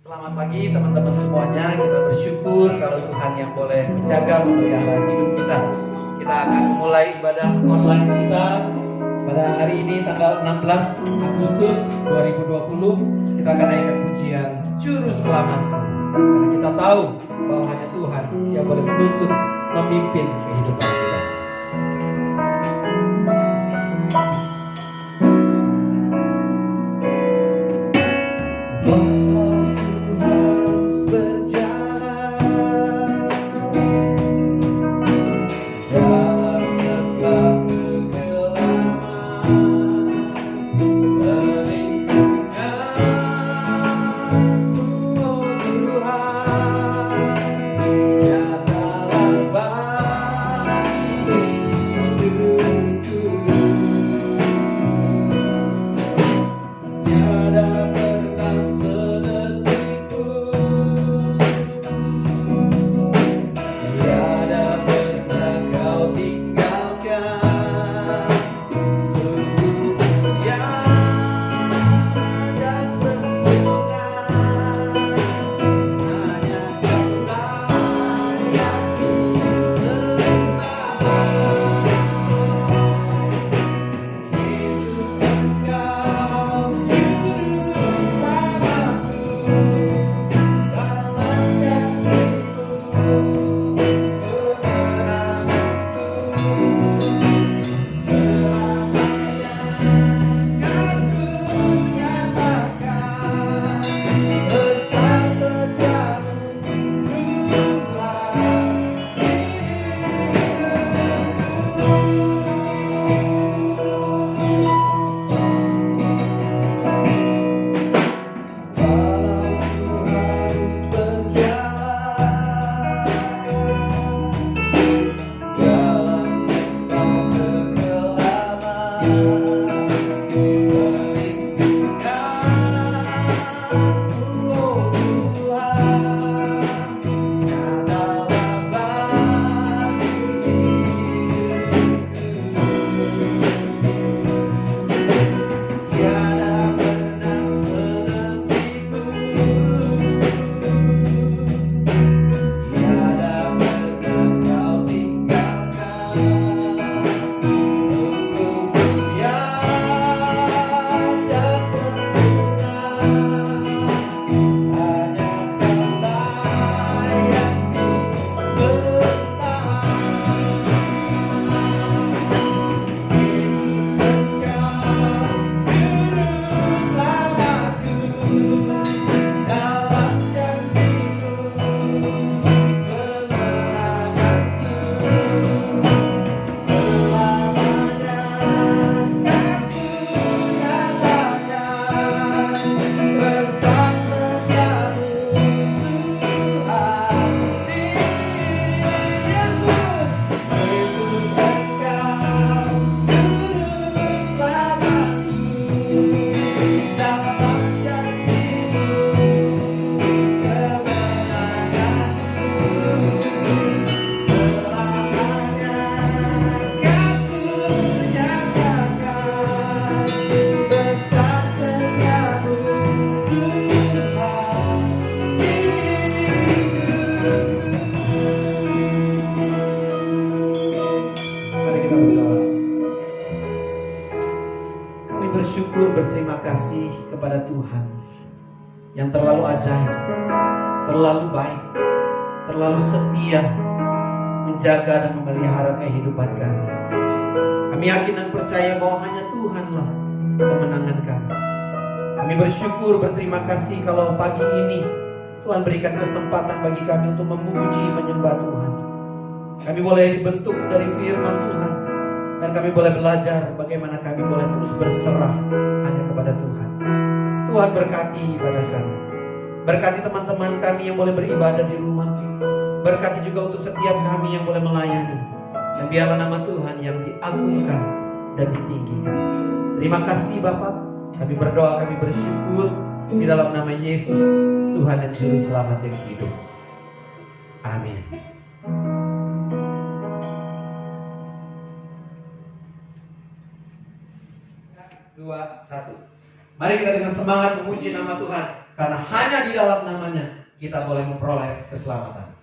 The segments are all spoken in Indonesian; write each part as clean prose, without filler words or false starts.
Selamat pagi teman-teman semuanya. Kita bersyukur kalau Tuhan yang boleh menjaga memelihara hidup kita. Kita akan memulai ibadah online kita pada hari ini tanggal 16 Agustus 2020. Kita akan naikkan pujian Juru Selamatku. Karena kita tahu bahwa hanya Tuhan yang boleh menuntun, memimpin kehidupan kita. Berterima kasih kepada Tuhan yang terlalu ajaib, terlalu baik, terlalu setia menjaga dan memelihara kehidupan kami. Kami yakin dan percaya bahwa hanya Tuhanlah kemenangan kami. Kami bersyukur, berterima kasih kalau pagi ini Tuhan berikan kesempatan bagi kami untuk memuji, menyembah Tuhan. Kami boleh dibentuk dari firman Tuhan, dan kami boleh belajar bagaimana kami boleh terus berserah hanya kepada Tuhan. Tuhan berkati ibadah kami. Berkati teman-teman kami yang boleh beribadah di rumah. Berkati juga untuk setiap kami yang boleh melayani. Dan biarlah nama Tuhan yang diagungkan dan ditinggikan. Terima kasih Bapak. Kami berdoa, kami bersyukur di dalam nama Yesus, Tuhan dan Juru Selamat yang hidup. Amin. 2, 1. Mari kita dengan semangat memuji nama Tuhan. Karena hanya di dalam namanya kita boleh memperoleh keselamatan.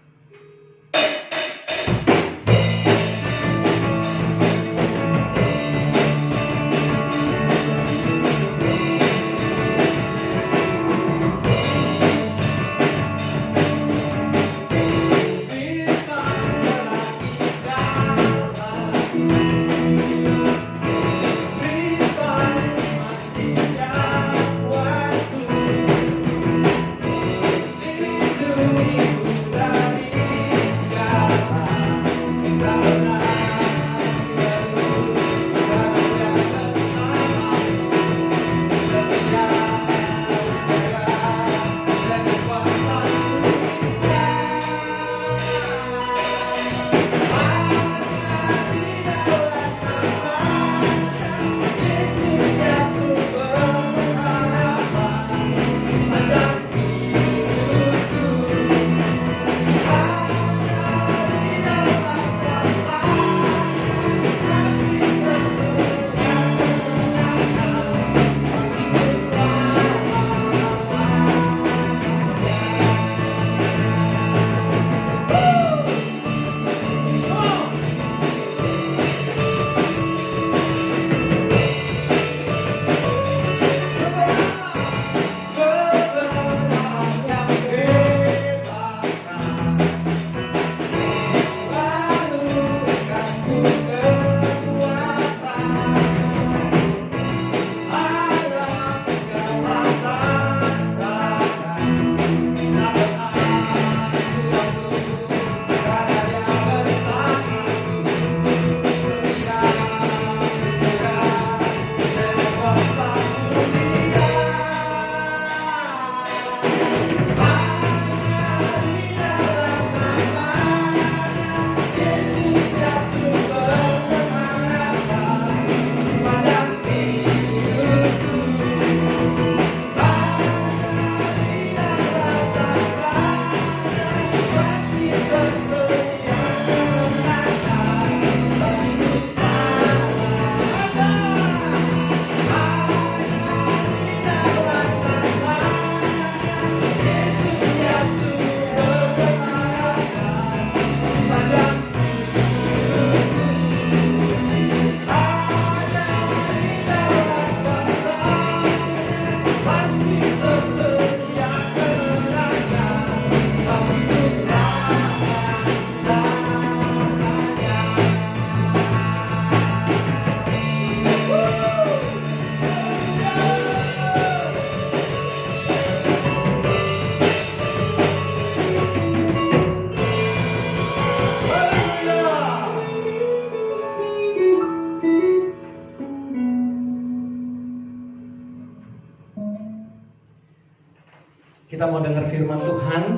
Kita mau dengar firman Tuhan,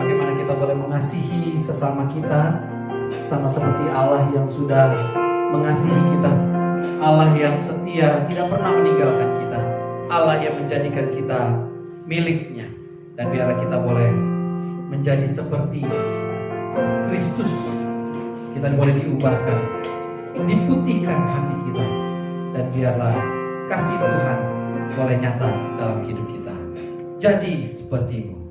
bagaimana kita boleh mengasihi sesama kita, sama seperti Allah yang sudah mengasihi kita. Allah yang setia, tidak pernah meninggalkan kita. Allah yang menjadikan kita miliknya. Dan biarlah kita boleh menjadi seperti Kristus. Kita boleh diubahkan, diputihkan hati kita. Dan biarlah kasih Tuhan boleh nyata dalam hidup kita. Jadi sepertimu.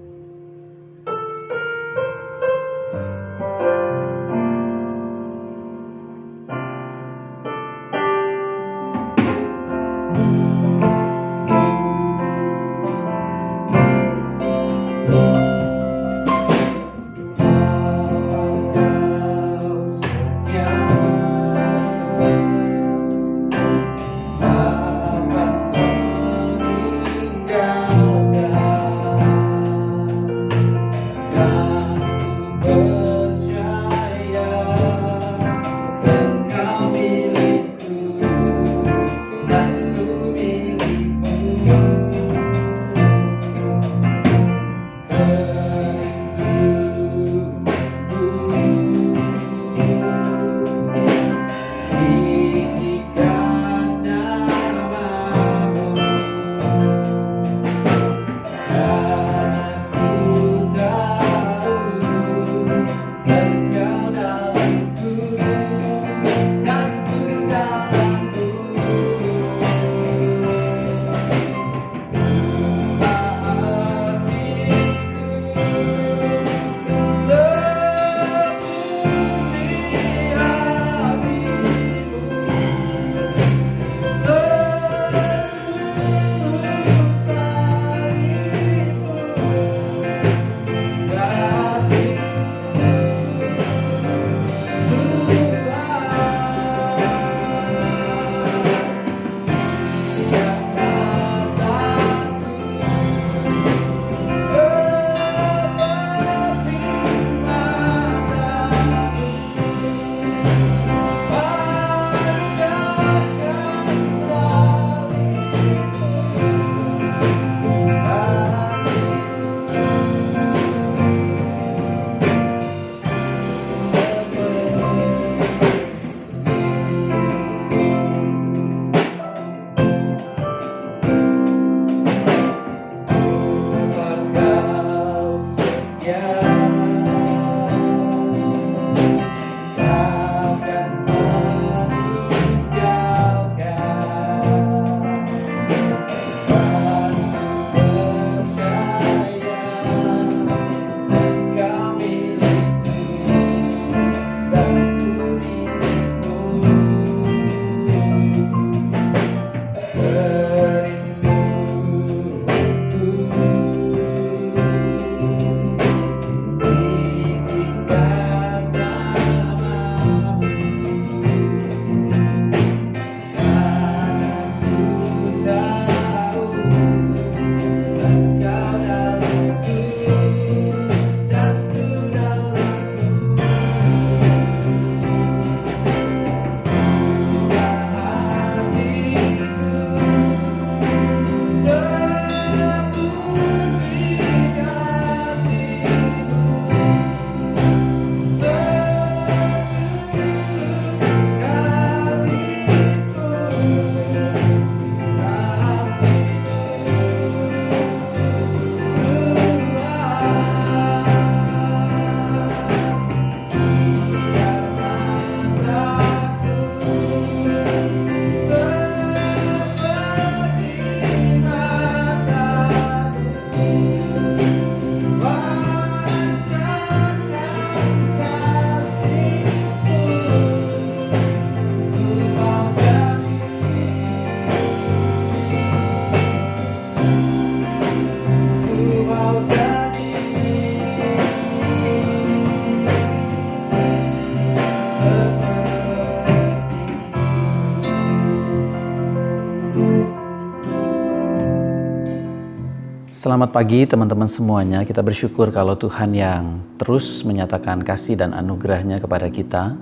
Selamat pagi teman-teman semuanya. Kita bersyukur kalau Tuhan yang terus menyatakan kasih dan anugerahnya kepada kita,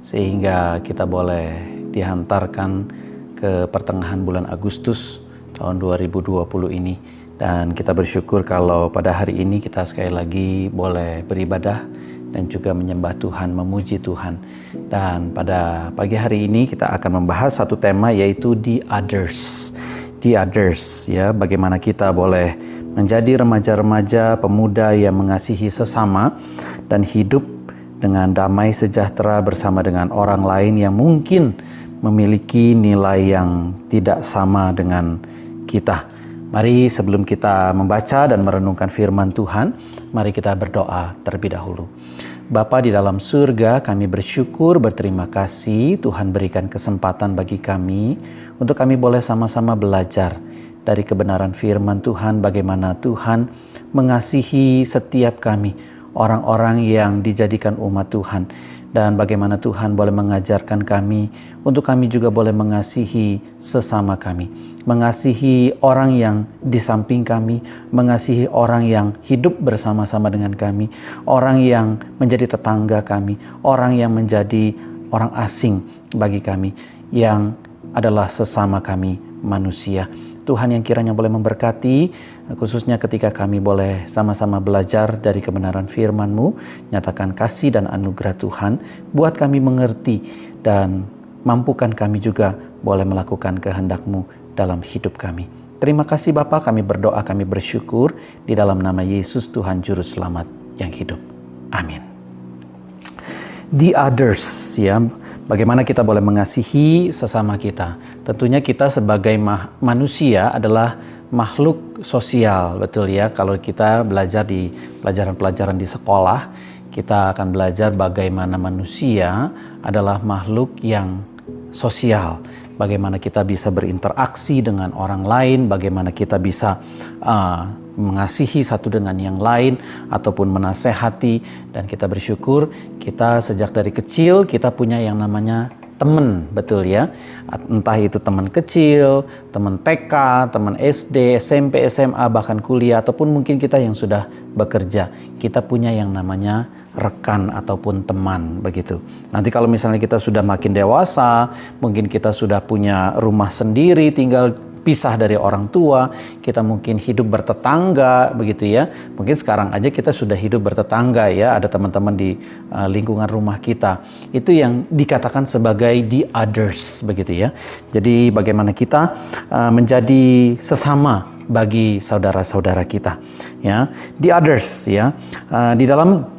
sehingga kita boleh dihantarkan ke pertengahan bulan Agustus tahun 2020 ini. Dan kita bersyukur kalau pada hari ini kita sekali lagi boleh beribadah dan juga menyembah Tuhan, memuji Tuhan. Dan pada pagi hari ini kita akan membahas satu tema, yaitu The Others. The Others, ya, bagaimana kita boleh menjadi remaja-remaja pemuda yang mengasihi sesama dan hidup dengan damai sejahtera bersama dengan orang lain yang mungkin memiliki nilai yang tidak sama dengan kita. Mari sebelum kita membaca dan merenungkan firman Tuhan, mari kita berdoa terlebih dahulu. Bapa di dalam surga, kami bersyukur, berterima kasih Tuhan berikan kesempatan bagi kami untuk kami boleh sama-sama belajar dari kebenaran firman Tuhan, bagaimana Tuhan mengasihi setiap kami, orang-orang yang dijadikan umat Tuhan, dan bagaimana Tuhan boleh mengajarkan kami untuk kami juga boleh mengasihi sesama kami, mengasihi orang yang di samping kami, mengasihi orang yang hidup bersama-sama dengan kami, orang yang menjadi tetangga kami, orang yang menjadi orang asing bagi kami, yang adalah sesama kami manusia. Tuhan yang kiranya boleh memberkati, khususnya ketika kami boleh sama-sama belajar dari kebenaran firman-Mu, nyatakan kasih dan anugerah Tuhan, buat kami mengerti dan mampukan kami juga boleh melakukan kehendak-Mu dalam hidup kami. Terima kasih Bapa, kami berdoa, kami bersyukur di dalam nama Yesus Tuhan Juru Selamat yang hidup. Amin. The Others, ya. Bagaimana kita boleh mengasihi sesama kita. Tentunya kita sebagai manusia adalah makhluk sosial, betul ya. Kalau kita belajar di pelajaran-pelajaran di sekolah, kita akan belajar bagaimana manusia adalah makhluk yang sosial. Bagaimana kita bisa berinteraksi dengan orang lain, bagaimana kita bisa mengasihi satu dengan yang lain ataupun menasehati. Dan kita bersyukur kita sejak dari kecil kita punya yang namanya teman, betul ya. Entah itu teman kecil, teman TK, teman SD, SMP, SMA, bahkan kuliah, ataupun mungkin kita yang sudah bekerja, kita punya yang namanya rekan ataupun teman, begitu. Nanti kalau misalnya kita sudah makin dewasa, mungkin kita sudah punya rumah sendiri, tinggal pisah dari orang tua, kita mungkin hidup bertetangga, begitu ya. Mungkin sekarang aja kita sudah hidup bertetangga ya, ada teman-teman di lingkungan rumah kita. Itu yang dikatakan sebagai the others, begitu ya. Jadi bagaimana kita menjadi sesama bagi saudara-saudara kita, ya. The others, ya. Di dalam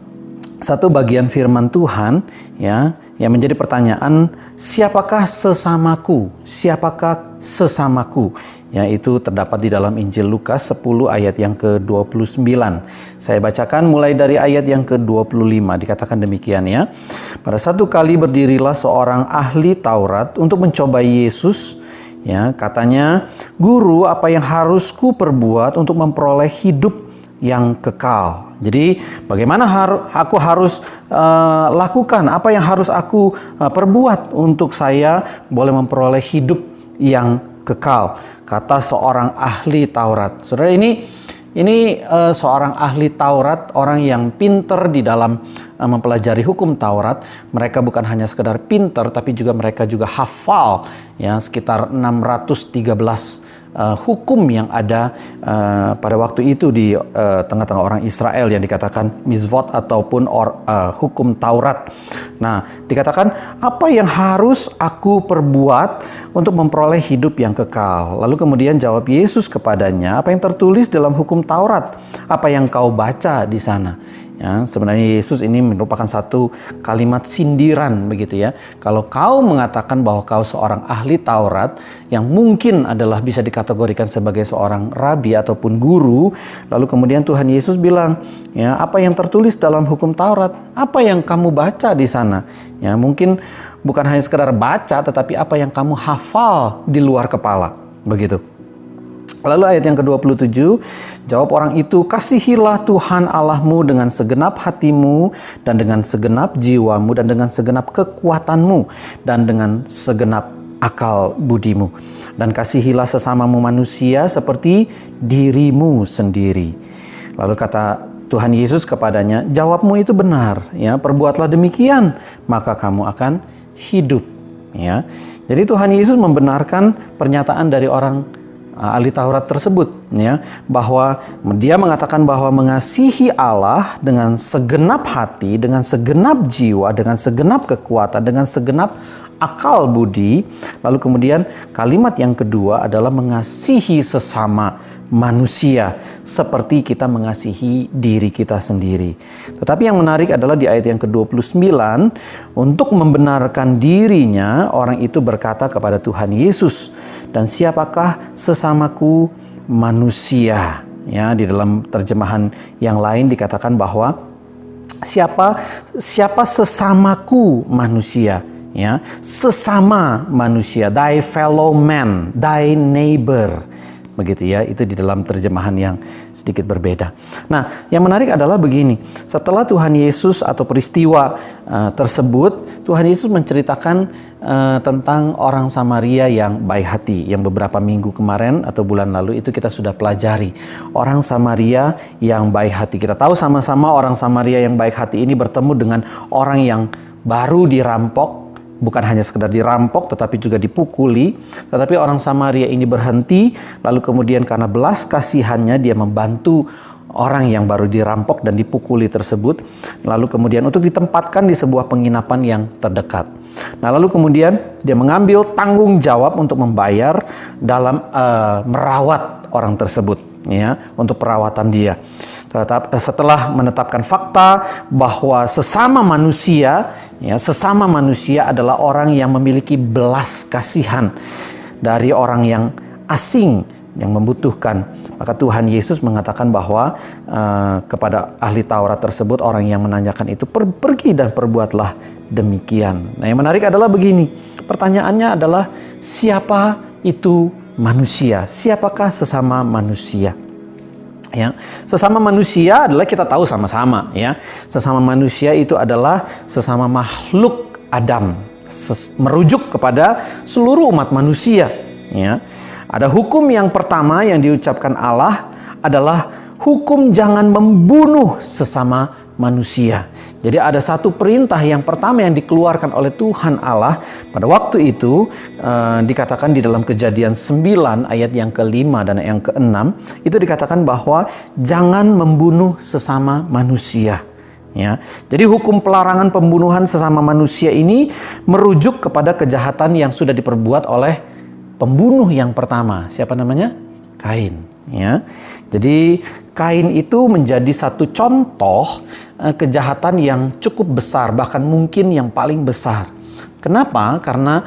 satu bagian firman Tuhan, ya, yang menjadi pertanyaan, siapakah sesamaku? Siapakah sesamaku? Ya, itu terdapat di dalam Injil Lukas 10 ayat yang ke-29. Saya bacakan mulai dari ayat yang ke-25. Dikatakan demikian, ya. Pada satu kali berdirilah seorang ahli Taurat untuk mencoba Yesus. Ya, katanya, "Guru, apa yang harus ku perbuat untuk memperoleh hidup yang kekal?" Jadi bagaimana aku harus lakukan, apa yang harus aku perbuat untuk saya boleh memperoleh hidup yang kekal, kata seorang ahli Taurat. Saudara, ini seorang ahli Taurat, orang yang pinter di dalam mempelajari hukum Taurat. Mereka bukan hanya sekedar pinter, tapi juga mereka juga hafal, ya, sekitar 613 hukum yang ada pada waktu itu di tengah-tengah orang Israel yang dikatakan mizvot ataupun hukum Taurat. Nah, dikatakan apa yang harus aku perbuat untuk memperoleh hidup yang kekal. Lalu kemudian jawab Yesus kepadanya, apa yang tertulis dalam hukum Taurat? Apa yang kau baca di sana? Ya, sebenarnya Yesus ini merupakan satu kalimat sindiran, begitu ya. Kalau kau mengatakan bahwa kau seorang ahli Taurat yang mungkin adalah bisa dikategorikan sebagai seorang rabi ataupun guru, lalu kemudian Tuhan Yesus bilang, ya, apa yang tertulis dalam hukum Taurat? Apa yang kamu baca di sana? Ya, mungkin bukan hanya sekedar baca, tetapi apa yang kamu hafal di luar kepala, begitu. Lalu ayat yang ke-27, jawab orang itu, kasihilah Tuhan Allahmu dengan segenap hatimu dan dengan segenap jiwamu dan dengan segenap kekuatanmu dan dengan segenap akal budimu. Dan kasihilah sesamamu manusia seperti dirimu sendiri. Lalu kata Tuhan Yesus kepadanya, jawabmu itu benar, ya, perbuatlah demikian, maka kamu akan hidup. Ya. Jadi Tuhan Yesus membenarkan pernyataan dari orang ahli Taurat tersebut, ya, bahwa dia mengatakan bahwa mengasihi Allah dengan segenap hati, dengan segenap jiwa, dengan segenap kekuatan, dengan segenap akal budi. Lalu kemudian kalimat yang kedua adalah mengasihi sesama manusia seperti kita mengasihi diri kita sendiri. Tetapi yang menarik adalah di ayat yang ke-29, untuk membenarkan dirinya orang itu berkata kepada Tuhan Yesus, dan siapakah sesamaku manusia? Ya, di dalam terjemahan yang lain dikatakan bahwa siapa sesamaku manusia? Ya, sesama manusia, thy fellow man, thy neighbor, begitu ya. Itu di dalam terjemahan yang sedikit berbeda. Nah, yang menarik adalah begini, setelah Tuhan Yesus atau peristiwa tersebut, Tuhan Yesus menceritakan tentang orang Samaria yang baik hati, yang beberapa minggu kemarin atau bulan lalu itu kita sudah pelajari. Orang Samaria yang baik hati. Kita tahu sama-sama orang Samaria yang baik hati ini bertemu dengan orang yang baru dirampok. Bukan hanya sekedar dirampok tetapi juga dipukuli. Tetapi orang Samaria ini berhenti, lalu kemudian karena belas kasihannya dia membantu orang yang baru dirampok dan dipukuli tersebut. Lalu kemudian untuk ditempatkan di sebuah penginapan yang terdekat. Nah, lalu kemudian dia mengambil tanggung jawab untuk membayar dalam merawat orang tersebut, ya, untuk perawatan dia. Setelah menetapkan fakta bahwa sesama manusia adalah orang yang memiliki belas kasihan dari orang yang asing yang membutuhkan, maka Tuhan Yesus mengatakan bahwa kepada ahli Taurat tersebut, orang yang menanyakan itu, pergi dan perbuatlah demikian. Nah, yang menarik adalah begini, pertanyaannya adalah siapa itu manusia? Siapakah sesama manusia? Ya, sesama manusia adalah kita tahu sama-sama, ya. Sesama manusia itu adalah sesama makhluk Adam, merujuk kepada seluruh umat manusia, ya. Ada hukum yang pertama yang diucapkan Allah adalah hukum jangan membunuh sesama manusia. Jadi ada satu perintah yang pertama yang dikeluarkan oleh Tuhan Allah pada waktu itu, dikatakan di dalam Kejadian 9 ayat yang ke-5 dan yang ke-6, itu dikatakan bahwa jangan membunuh sesama manusia. Ya. Jadi hukum pelarangan pembunuhan sesama manusia ini merujuk kepada kejahatan yang sudah diperbuat oleh pembunuh yang pertama. Siapa namanya? Kain. Ya. Jadi Kain itu menjadi satu contoh kejahatan yang cukup besar, bahkan mungkin yang paling besar. Kenapa? Karena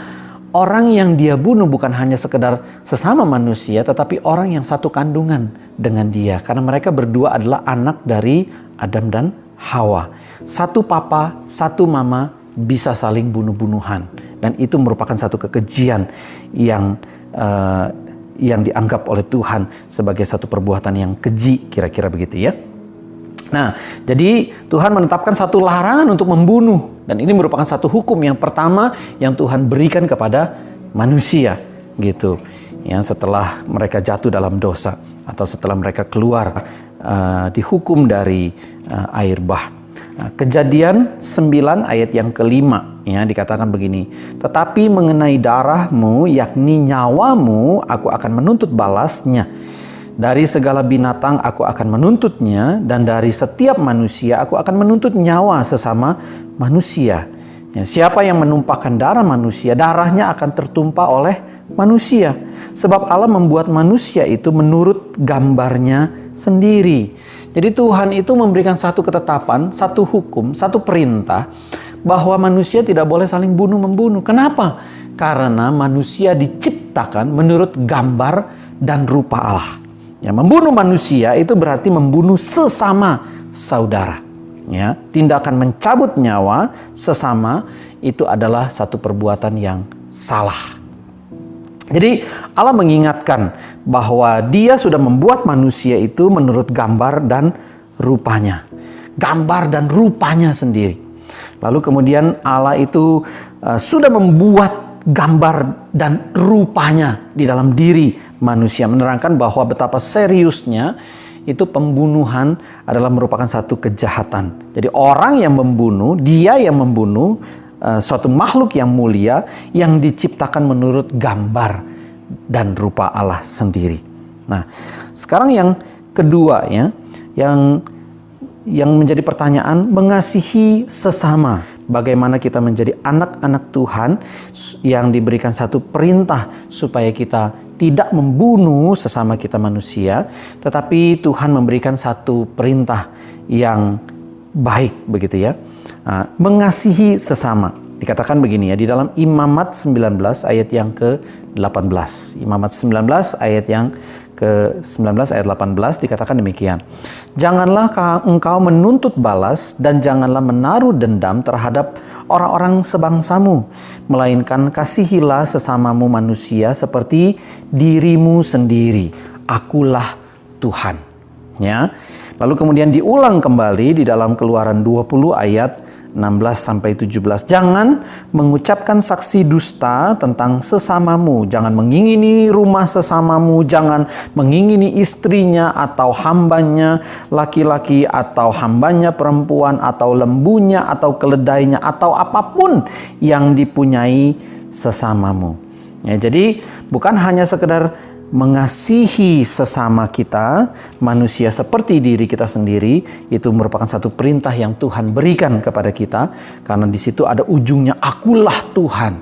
orang yang dia bunuh bukan hanya sekedar sesama manusia, tetapi orang yang satu kandungan dengan dia. Karena mereka berdua adalah anak dari Adam dan Hawa. Satu papa, satu mama bisa saling bunuh-bunuhan. Dan itu merupakan satu kekejian yang dianggap oleh Tuhan sebagai satu perbuatan yang keji, kira-kira begitu ya. Nah, jadi Tuhan menetapkan satu larangan untuk membunuh, dan ini merupakan satu hukum yang pertama yang Tuhan berikan kepada manusia, gitu. Ya, setelah mereka jatuh dalam dosa atau setelah mereka keluar dihukum dari air bah. Nah, Kejadian 9 ayat yang ke-5, ya, dikatakan begini, tetapi mengenai darahmu, yakni nyawamu, aku akan menuntut balasnya. Dari segala binatang aku akan menuntutnya, dan dari setiap manusia aku akan menuntut nyawa sesama manusia. Ya, siapa yang menumpahkan darah manusia, darahnya akan tertumpah oleh manusia. Sebab Allah membuat manusia itu menurut gambarnya sendiri. Jadi Tuhan itu memberikan satu ketetapan, satu hukum, satu perintah bahwa manusia tidak boleh saling bunuh-membunuh. Kenapa? Karena manusia diciptakan menurut gambar dan rupa Allah. Ya, membunuh manusia itu berarti membunuh sesama saudara. Ya, tindakan mencabut nyawa sesama itu adalah satu perbuatan yang salah. Jadi Allah mengingatkan bahwa Dia sudah membuat manusia itu menurut gambar dan rupanya. Gambar dan rupanya sendiri. Lalu kemudian Allah itu sudah membuat gambar dan rupanya di dalam diri manusia, menerangkan bahwa betapa seriusnya itu pembunuhan adalah merupakan satu kejahatan. Jadi orang yang membunuh, dia yang membunuh suatu makhluk yang mulia yang diciptakan menurut gambar dan rupa Allah sendiri. Nah, sekarang yang kedua ya, yang menjadi pertanyaan, mengasihi sesama. Bagaimana kita menjadi anak-anak Tuhan yang diberikan satu perintah supaya kita tidak membunuh sesama kita manusia, tetapi Tuhan memberikan satu perintah yang baik begitu ya. Mengasihi sesama. Dikatakan begini ya, di dalam Imamat 19 ayat yang ke-18. Imamat 19 ayat yang ke-19 ayat 18 dikatakan demikian. Janganlah engkau menuntut balas dan janganlah menaruh dendam terhadap orang-orang sebangsamu, melainkan kasihilah sesamamu manusia seperti dirimu sendiri. Akulah Tuhan. Ya. Lalu kemudian diulang kembali di dalam Keluaran 20 ayat 16-17. Jangan mengucapkan saksi dusta tentang sesamamu. Jangan mengingini rumah sesamamu. Jangan mengingini istrinya atau hambanya laki-laki atau hambanya perempuan atau lembunya atau keledainya atau apapun yang dipunyai sesamamu. Ya, jadi bukan hanya sekedar mengasihi sesama kita, manusia seperti diri kita sendiri, itu merupakan satu perintah yang Tuhan berikan kepada kita, karena di situ ada ujungnya akulah Tuhan,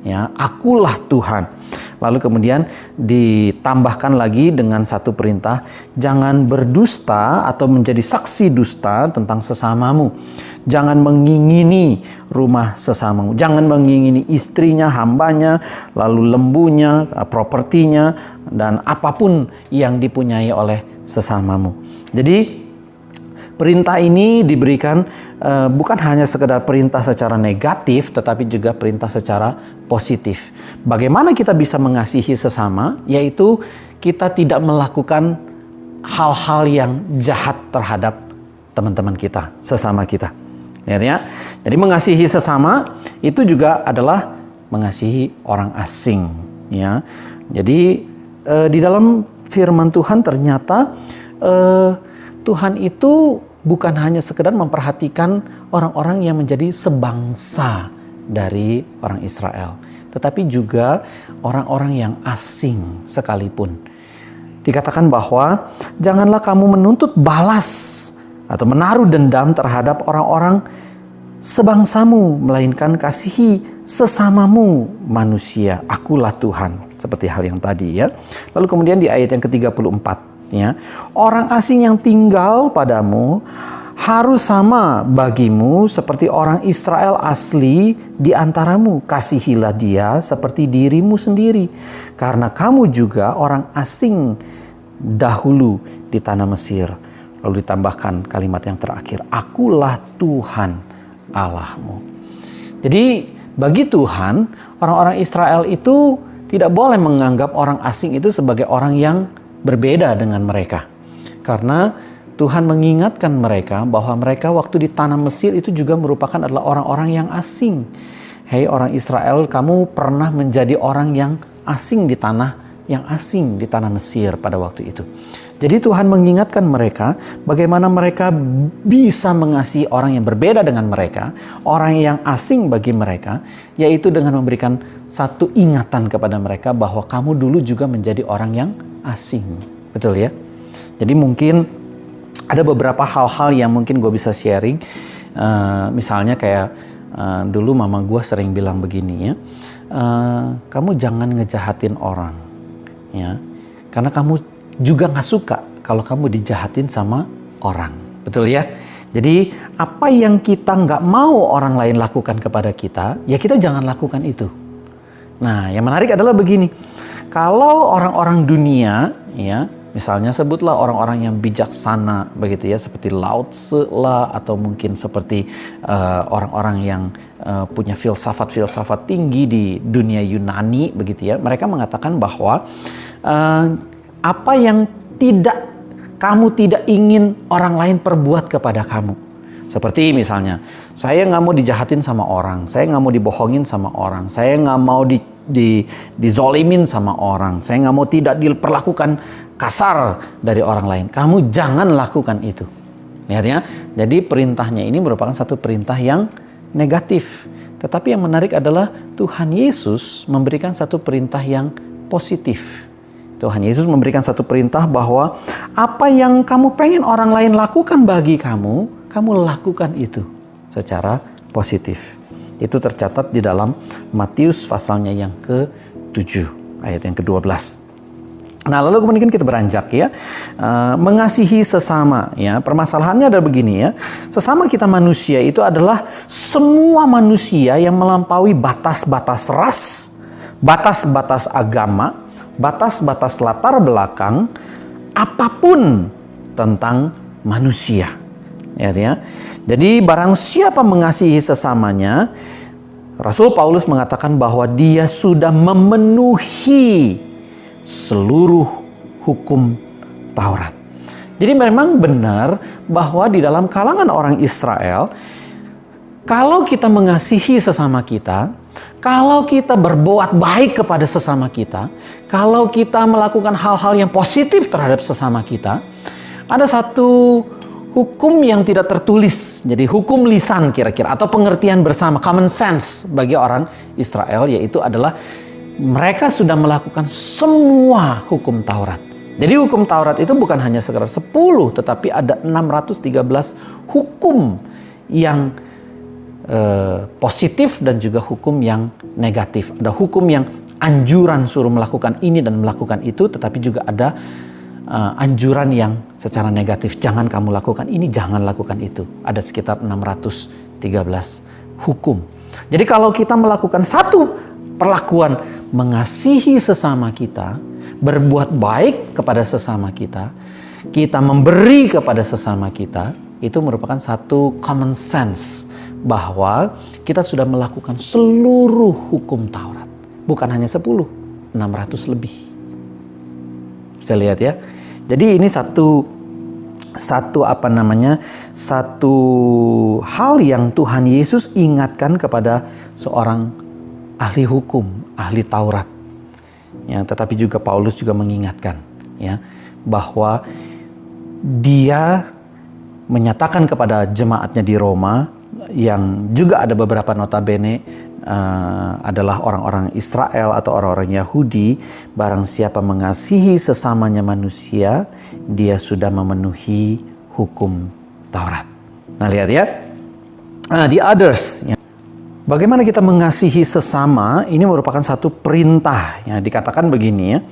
ya, akulah Tuhan. Lalu kemudian ditambahkan lagi dengan satu perintah, jangan berdusta atau menjadi saksi dusta tentang sesamamu. Jangan mengingini rumah sesamamu. Jangan mengingini istrinya, hambanya, lalu lembunya, propertinya, dan apapun yang dipunyai oleh sesamamu. Jadi perintah ini diberikan bukan hanya sekedar perintah secara negatif, tetapi juga perintah secara positif. Bagaimana kita bisa mengasihi sesama? Yaitu kita tidak melakukan hal-hal yang jahat terhadap teman-teman kita, sesama kita. Ya. Jadi mengasihi sesama itu juga adalah mengasihi orang asing. Ya. Jadi di dalam firman Tuhan ternyata Tuhan itu bukan hanya sekedar memperhatikan orang-orang yang menjadi sebangsa dari orang Israel, tetapi juga orang-orang yang asing sekalipun. Dikatakan bahwa janganlah kamu menuntut balas atau menaruh dendam terhadap orang-orang sebangsamu, melainkan kasihi sesamamu manusia. Akulah Tuhan, seperti hal yang tadi ya. Lalu kemudian di ayat yang ke-34 ya, orang asing yang tinggal padamu harus sama bagimu seperti orang Israel asli di antaramu. Kasihilah dia seperti dirimu sendiri, karena kamu juga orang asing dahulu di tanah Mesir. Lalu ditambahkan kalimat yang terakhir, akulah Tuhan Allahmu. Jadi bagi Tuhan, orang-orang Israel itu tidak boleh menganggap orang asing itu sebagai orang yang berbeda dengan mereka. Karena Tuhan mengingatkan mereka bahwa mereka waktu di tanah Mesir itu juga merupakan adalah orang-orang yang asing. Hei orang Israel, kamu pernah menjadi orang yang asing di tanah Mesir pada waktu itu. Jadi Tuhan mengingatkan mereka bagaimana mereka bisa mengasihi orang yang berbeda dengan mereka, orang yang asing bagi mereka, yaitu dengan memberikan satu ingatan kepada mereka bahwa kamu dulu juga menjadi orang yang asing. Betul ya? Jadi mungkin ada beberapa hal-hal yang mungkin gue bisa sharing. Misalnya kayak dulu mama gue sering bilang begini ya, kamu jangan ngejahatin orang, ya, karena kamu juga gak suka kalau kamu dijahatin sama orang. Betul ya? Jadi apa yang kita gak mau orang lain lakukan kepada kita, ya kita jangan lakukan itu. Nah, yang menarik adalah begini. Kalau orang-orang dunia, ya, misalnya sebutlah orang-orang yang bijaksana begitu ya, seperti Lao Tse lah, atau mungkin seperti orang-orang yang punya filsafat-filsafat tinggi di dunia Yunani begitu ya. Mereka mengatakan bahwa apa yang kamu tidak ingin orang lain perbuat kepada kamu, Seperti misalnya, saya nggak mau dijahatin sama orang, saya nggak mau dibohongin sama orang, saya nggak mau dizolimin sama orang, saya nggak mau tidak diperlakukan kasar dari orang lain. Kamu jangan lakukan itu. Lihat ya, jadi perintahnya ini merupakan satu perintah yang negatif. Tetapi yang menarik adalah Tuhan Yesus memberikan satu perintah yang positif. Tuhan Yesus memberikan satu perintah bahwa apa yang kamu pengen orang lain lakukan bagi kamu, kamu lakukan itu secara positif. Itu tercatat di dalam Matius pasalnya yang ke-7, ayat yang ke-12. Nah, lalu kemudian kita beranjak ya, mengasihi sesama ya. Permasalahannya adalah begini ya, sesama kita manusia itu adalah semua manusia yang melampaui batas-batas ras, batas-batas agama, batas-batas latar belakang, apapun tentang manusia. Ya. Jadi barang siapa mengasihi sesamanya, Rasul Paulus mengatakan bahwa dia sudah memenuhi seluruh hukum Taurat. Jadi memang benar bahwa di dalam kalangan orang Israel, kalau kita mengasihi sesama kita, kalau kita berbuat baik kepada sesama kita, kalau kita melakukan hal-hal yang positif terhadap sesama kita, ada satu hukum yang tidak tertulis, jadi hukum lisan kira-kira, atau pengertian bersama, common sense bagi orang Israel, yaitu adalah mereka sudah melakukan semua hukum Taurat. Jadi hukum Taurat itu bukan hanya sekedar 10, tetapi ada 613 hukum yang positif dan juga hukum yang negatif. Ada hukum yang anjuran suruh melakukan ini dan melakukan itu, tetapi juga ada anjuran yang secara negatif, jangan kamu lakukan ini, jangan lakukan itu. Ada sekitar 613 hukum. Jadi kalau kita melakukan satu perlakuan mengasihi sesama kita, berbuat baik kepada sesama kita, kita memberi kepada sesama kita, itu merupakan satu common sense bahwa kita sudah melakukan seluruh hukum Taurat. Bukan hanya 10, 600 lebih. Bisa lihat ya. Jadi ini satu hal yang Tuhan Yesus ingatkan kepada seorang ahli hukum, ahli Taurat. Ya, tetapi juga Paulus juga mengingatkan ya bahwa dia menyatakan kepada jemaatnya di Roma yang juga ada beberapa notabene adalah orang-orang Israel atau orang-orang Yahudi, barang siapa mengasihi sesamanya manusia, dia sudah memenuhi hukum Taurat. Nah, lihat ya. Nah, di others ya. Bagaimana kita mengasihi sesama, ini merupakan satu perintah ya, dikatakan begini ya.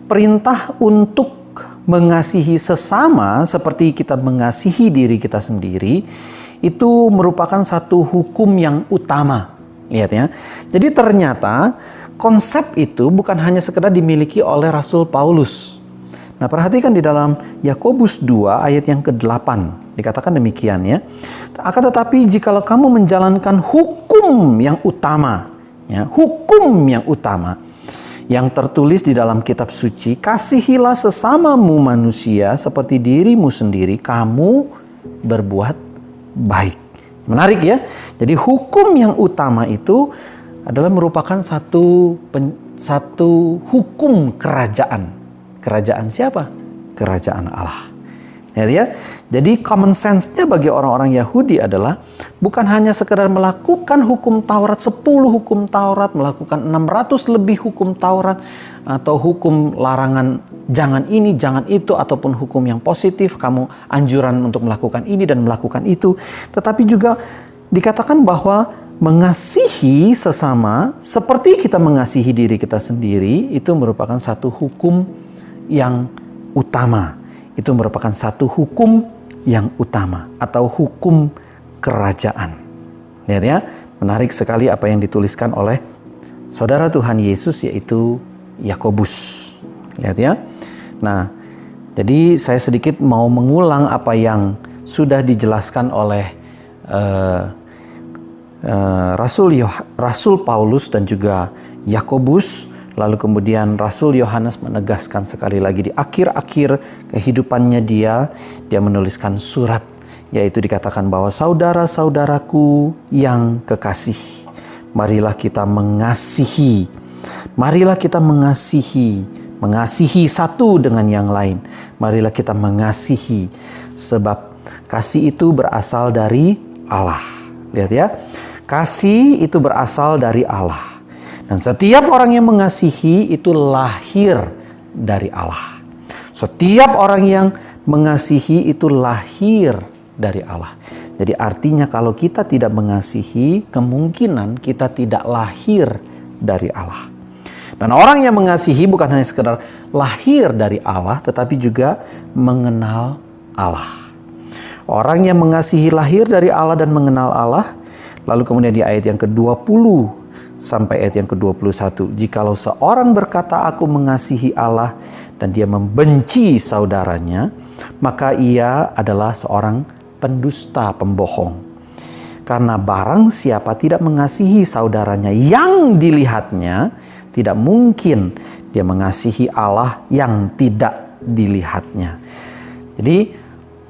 Perintah untuk mengasihi sesama seperti kita mengasihi diri kita sendiri, itu merupakan satu hukum yang utama. Lihat ya. Jadi ternyata konsep itu bukan hanya sekedar dimiliki oleh Rasul Paulus. Nah, perhatikan di dalam Yakobus 2 ayat yang ke-8 dikatakan demikian ya. Akan tetapi jikalau kamu menjalankan hukum yang utama, ya, hukum yang utama yang tertulis di dalam kitab suci, kasihilah sesamamu manusia seperti dirimu sendiri, kamu berbuat baik. Menarik ya. Jadi hukum yang utama itu adalah merupakan satu hukum kerajaan. Kerajaan siapa? Kerajaan Allah. Ya. Jadi common sense-nya bagi orang-orang Yahudi adalah bukan hanya sekedar melakukan hukum Taurat, 10 hukum Taurat, melakukan 600 lebih hukum Taurat, atau hukum larangan jangan ini, jangan itu, ataupun hukum yang positif, kamu anjuran untuk melakukan ini dan melakukan itu. Tetapi juga dikatakan bahwa mengasihi sesama seperti kita mengasihi diri kita sendiri, itu merupakan satu hukum yang utama. Itu merupakan satu hukum yang utama atau hukum kerajaan. Lihat ya, menarik sekali apa yang dituliskan oleh saudara Tuhan Yesus, yaitu Yakobus. Lihat ya. Nah, jadi saya sedikit mau mengulang apa yang sudah dijelaskan oleh Rasul Paulus dan juga Yakobus. Lalu kemudian Rasul Yohanes menegaskan sekali lagi di akhir-akhir kehidupannya dia menuliskan surat yaitu dikatakan bahwa saudara-saudaraku yang kekasih, marilah kita mengasihi. Marilah kita mengasihi satu dengan yang lain. Marilah kita mengasihi, sebab kasih itu berasal dari Allah. Lihat ya, kasih itu berasal dari Allah. Dan setiap orang yang mengasihi itu lahir dari Allah. Setiap orang yang mengasihi itu lahir dari Allah. Jadi artinya kalau kita tidak mengasihi, kemungkinan kita tidak lahir dari Allah. Dan orang yang mengasihi bukan hanya sekedar lahir dari Allah, tetapi juga mengenal Allah. Orang yang mengasihi lahir dari Allah dan mengenal Allah. Lalu kemudian di ayat yang ke-20 sampai ayat yang ke-21. Jikalau seorang berkata aku mengasihi Allah dan dia membenci saudaranya, maka ia adalah seorang pendusta, pembohong. Karena barang siapa tidak mengasihi saudaranya yang dilihatnya, tidak mungkin dia mengasihi Allah yang tidak dilihatnya. Jadi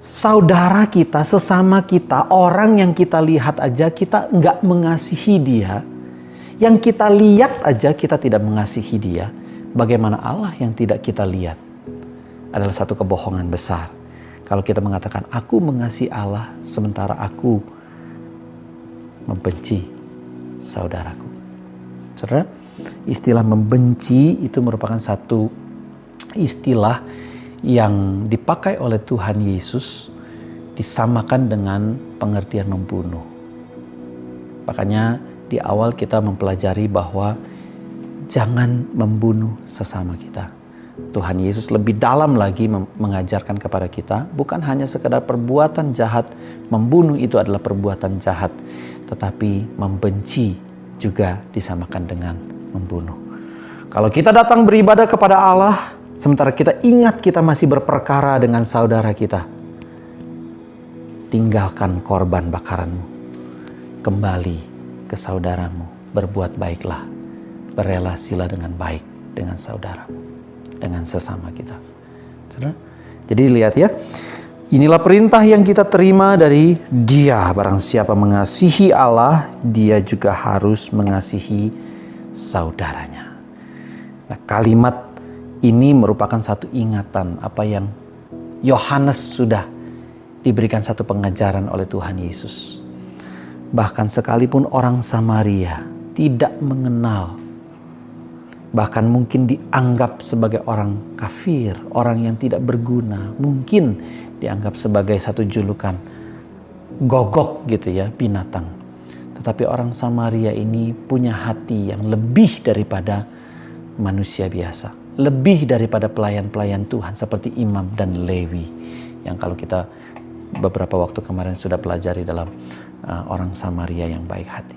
saudara kita, sesama kita, orang yang kita lihat aja kita nggak mengasihi dia. Yang kita lihat aja kita tidak mengasihi dia. Bagaimana Allah yang tidak kita lihat? Adalah satu kebohongan besar. Kalau kita mengatakan aku mengasihi Allah sementara aku membenci saudaraku. Saudara, istilah membenci itu merupakan satu istilah yang dipakai oleh Tuhan Yesus disamakan dengan pengertian membunuh. Makanya di awal kita mempelajari bahwa jangan membunuh sesama kita. Tuhan Yesus lebih dalam lagi mengajarkan kepada kita, bukan hanya sekadar perbuatan jahat, membunuh itu adalah perbuatan jahat, tetapi membenci juga disamakan dengan membunuh. Kalau kita datang beribadah kepada Allah, sementara kita ingat kita masih berperkara dengan saudara kita, tinggalkan korban bakaranmu, kembali ke saudaramu, berbuat baiklah, berelasilah dengan baik dengan saudara, dengan sesama kita. Jadi lihat ya, inilah perintah yang kita terima dari Dia. Barang siapa mengasihi Allah, dia juga harus mengasihi saudaranya. Nah, kalimat ini merupakan satu ingatan apa yang Yohanes sudah diberikan satu pengajaran oleh Tuhan Yesus. Bahkan sekalipun orang Samaria tidak mengenal, bahkan mungkin dianggap sebagai orang kafir, orang yang tidak berguna, mungkin dianggap sebagai satu julukan gogok gitu ya, binatang. Tetapi orang Samaria ini punya hati yang lebih daripada manusia biasa, lebih daripada pelayan-pelayan Tuhan seperti imam dan Lewi, yang kalau kita beberapa waktu kemarin sudah pelajari dalam orang Samaria yang baik hati.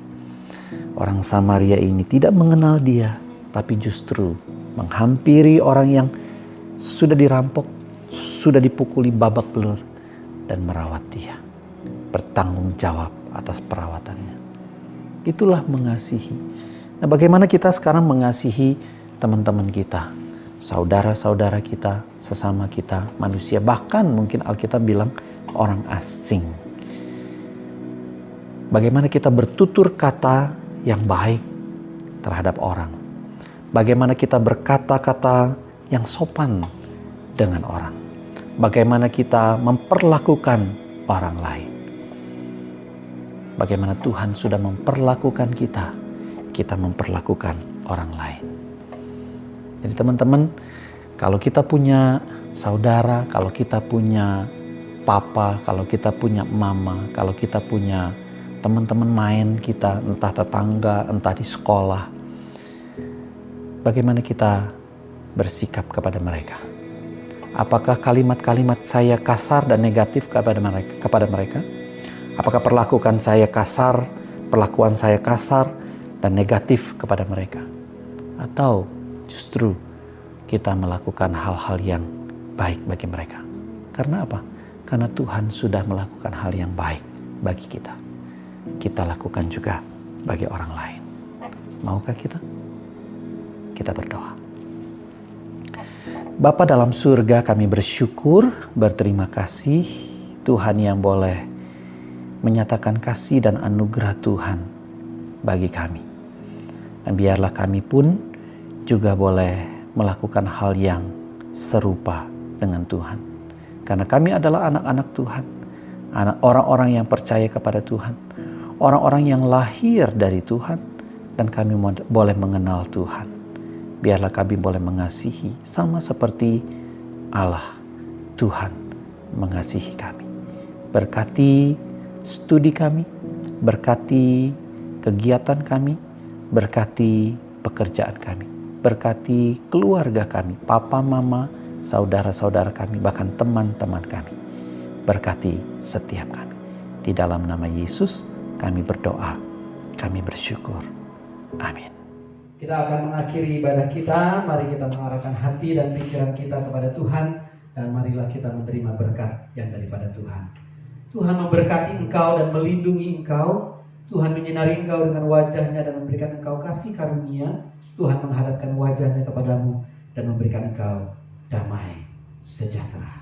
Orang Samaria ini tidak mengenal dia, tapi justru menghampiri orang yang sudah dirampok, sudah dipukuli babak belur, dan merawat dia, bertanggung jawab atas perawatannya. Itulah mengasihi. Nah, bagaimana kita sekarang mengasihi teman-teman kita, saudara-saudara kita, sesama kita, manusia, bahkan mungkin Alkitab bilang orang asing. Bagaimana kita bertutur kata yang baik terhadap orang. Bagaimana kita berkata-kata yang sopan dengan orang. Bagaimana kita memperlakukan orang lain. Bagaimana Tuhan sudah memperlakukan kita, kita memperlakukan orang lain. Jadi teman-teman, kalau kita punya saudara, kalau kita punya papa, kalau kita punya mama, kalau kita punya teman-teman main kita, entah tetangga, entah di sekolah, bagaimana kita bersikap kepada mereka? Apakah kalimat-kalimat saya kasar dan negatif kepada mereka? Apakah perlakuan saya kasar dan negatif kepada mereka? Atau justru kita melakukan hal-hal yang baik bagi mereka? Karena apa? Karena Tuhan sudah melakukan hal yang baik bagi kita. Kita lakukan juga bagi orang lain. Maukah kita? Kita berdoa. Bapa dalam surga, kami bersyukur, berterima kasih Tuhan yang boleh menyatakan kasih dan anugerah Tuhan bagi kami. Dan biarlah kami pun juga boleh melakukan hal yang serupa dengan Tuhan. Karena kami adalah anak-anak Tuhan, orang-orang yang percaya kepada Tuhan, orang-orang yang lahir dari Tuhan, dan kami boleh mengenal Tuhan. Biarlah kami boleh mengasihi sama seperti Allah, Tuhan mengasihi kami. Berkati studi kami, berkati kegiatan kami, berkati pekerjaan kami, berkati keluarga kami, papa, mama, saudara-saudara kami, bahkan teman-teman kami. Berkati setiap kami. Di dalam nama Yesus kami berdoa, kami bersyukur. Amin. Kita akan mengakhiri ibadah kita. Mari kita mengarahkan hati dan pikiran kita kepada Tuhan, dan marilah kita menerima berkat yang daripada Tuhan. Tuhan memberkati engkau dan melindungi engkau. Tuhan menyinari engkau dengan wajahnya dan memberikan engkau kasih karunia. Tuhan menghadapkan wajahnya kepadamu dan memberikan engkau damai sejahtera.